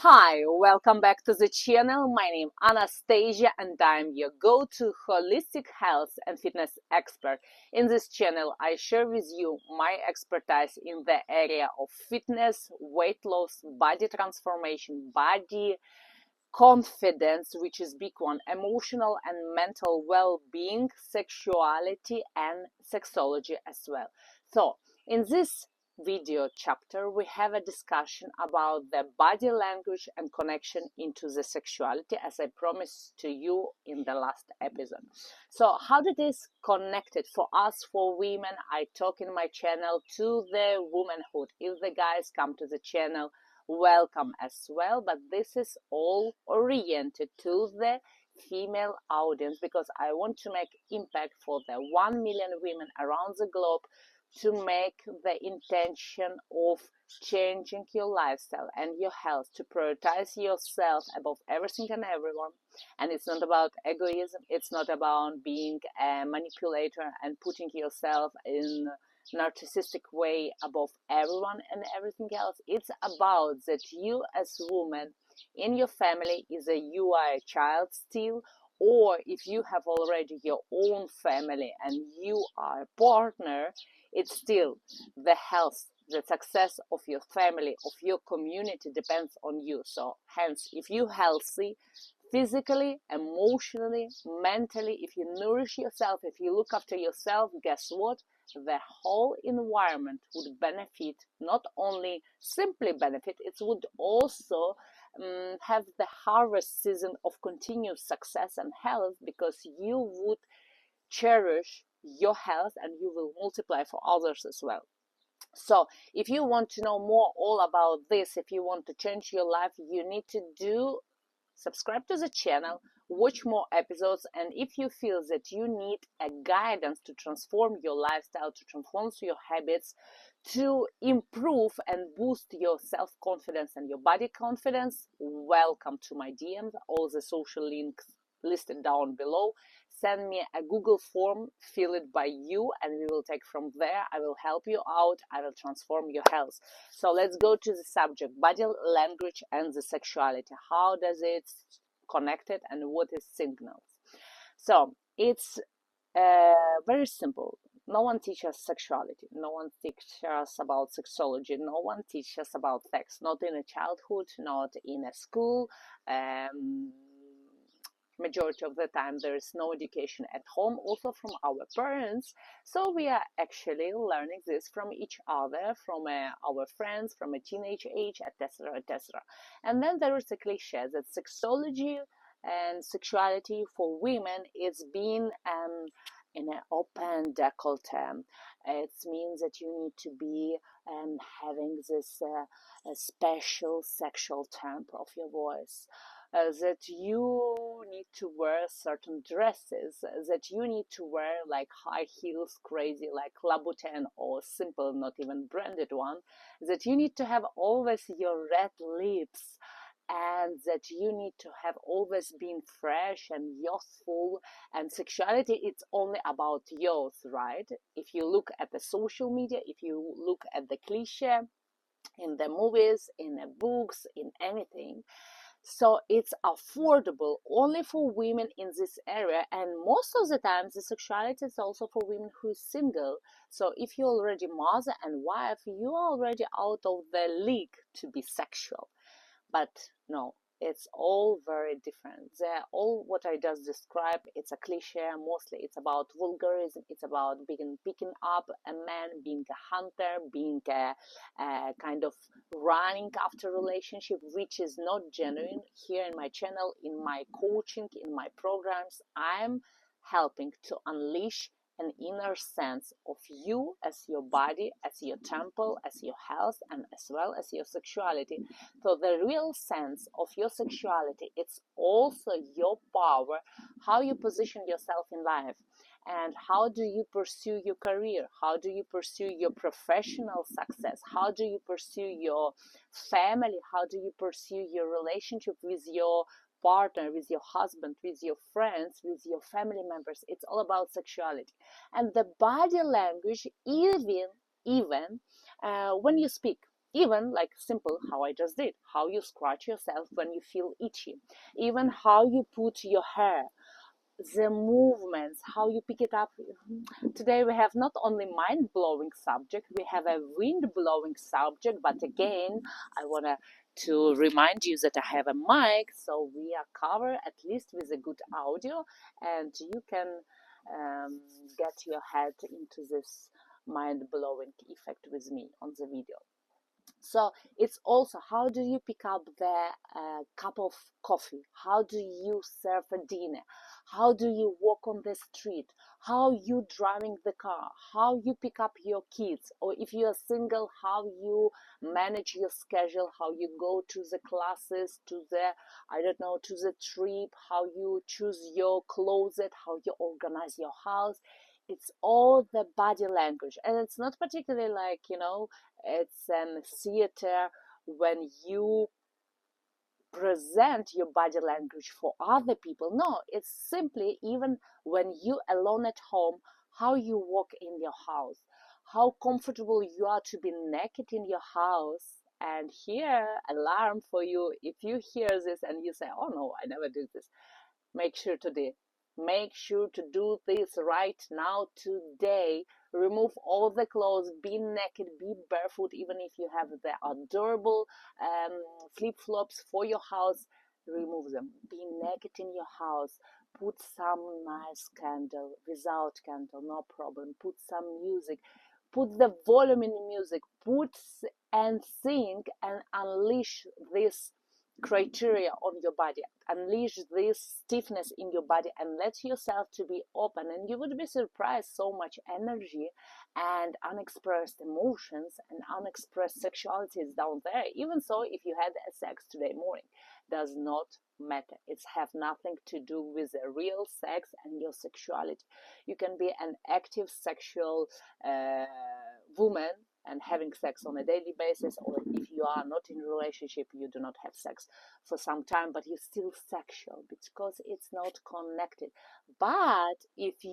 Hi, welcome back to the channel. My name is Anastasia and I'm your go-to holistic health and fitness expert. In this channel, I share with you my expertise in the area of fitness, weight loss, body transformation, body confidence, which is big one, emotional and mental well-being, sexuality and sexology as well. So in this video chapter we have a discussion about the body language and connection into the sexuality, as I promised to you in the last episode. So how did this connect it for us, for women? I talk in my channel to the womanhood. If the guys come to the channel, welcome as well, but this is all oriented to the female audience because I want to make impact for the 1 million women around the globe, to make the intention of changing your lifestyle and your health, to prioritize yourself above everything and everyone. And it's not about egoism, it's not about being a manipulator and putting yourself in narcissistic way above everyone and everything else. It's about that you as woman in your family, either you are a child still, or if you have already your own family and you are a partner, it's still the health, the success of your family, of your community depends on you. So hence, if you're healthy physically, emotionally, mentally, if you nourish yourself, if you look after yourself, guess what? The whole environment would benefit, not only simply benefit, it would also have the harvest season of continuous success and health, because you would cherish your health and you will multiply for others as well. So if you want to know more all about this, if you want to change your life, you need to subscribe to the channel, watch more episodes, and if you feel that you need a guidance to transform your lifestyle, to transform your habits, to improve and boost your self-confidence and your body confidence, welcome to my DMs. All the social links listed down below. Send me a Google form, fill it by you, and we will take from there. I will help you out. I will transform your health. So let's go to the subject, body language and the sexuality. How does it connect it and what is signals? So it's very simple. No one teaches sexuality. No one teaches us about sexology. No one teaches about sex. Not in a childhood, not in a school. Majority of the time there is no education at home, also from our parents. So we are actually learning this from each other, from our friends, from a teenage age, etc., etc. And then there is a cliche that sexology and sexuality for women is being in an open décolleté. It means that you need to be having this special sexual timbre of your voice, that you need to wear certain dresses, that you need to wear like high heels, crazy like Louboutin, or simple, not even branded one, that you need to have always your red lips, and that you need to have always been fresh and youthful. And sexuality, it's only about youth, right? If you look at the social media, if you look at the cliche in the movies, in the books, in anything, so it's affordable only for women in this area. And most of the times the sexuality is also for women who is single. So if you're already mother and wife, you're already out of the league to be sexual. But no, it's all very different. They're all what I just described. It's a cliche. Mostly it's about vulgarism. It's about picking up a man, being a hunter, being a kind of running after relationship, which is not genuine. Here in my channel, in my coaching, in my programs, I'm helping to unleash an inner sense of you as your body, as your temple, as your health, and as well as your sexuality. So the real sense of your sexuality, it's also your power, how you position yourself in life, and how do you pursue your career, how do you pursue your professional success, how do you pursue your family, how do you pursue your relationship with your partner, with your husband, with your friends, with your family members. It's all about sexuality. And the body language, even when you speak, Even like simple how I just did, how you scratch yourself when you feel itchy, even how you put your hair, the movements, how you pick it up. Today we have not only mind-blowing subject, we have a wind-blowing subject, but again, I want to remind you that I have a mic, so we are covered at least with a good audio, and you can get your head into this mind-blowing effect with me on the video. So it's also how do you pick up the cup of coffee? How do you serve a dinner? How do you walk on the street? How you driving the car? How you pick up your kids? Or if you are single, how you manage your schedule? How you go to the classes, to the, I don't know, to the trip? How you choose your closet? How you organize your house? It's all the body language, and it's not particularly like, it's an theater when you present your body language for other people. No, it's simply even when you alone at home, how you walk in your house, how comfortable you are to be naked in your house. And here, alarm for you, if you hear this and you say, oh no, I never do this, make sure today. Make sure to do this right now, today. Remove all the clothes, be naked, be barefoot, even if you have the adorable flip-flops for your house, remove them. Be naked in your house. Put some nice candle, without candle, no problem. Put some music. Put the volume in the music. Put and sing and unleash this criteria on your body, unleash this stiffness in your body, and let yourself to be open, and you would be surprised so much energy and unexpressed emotions and unexpressed sexuality is down there. Even so, if you had a sex today morning, does not matter. It's have nothing to do with the real sex and your sexuality. You can be an active sexual woman and having sex on a daily basis, or if you are not in a relationship, you do not have sex for some time, but you're still sexual because it's not connected. But if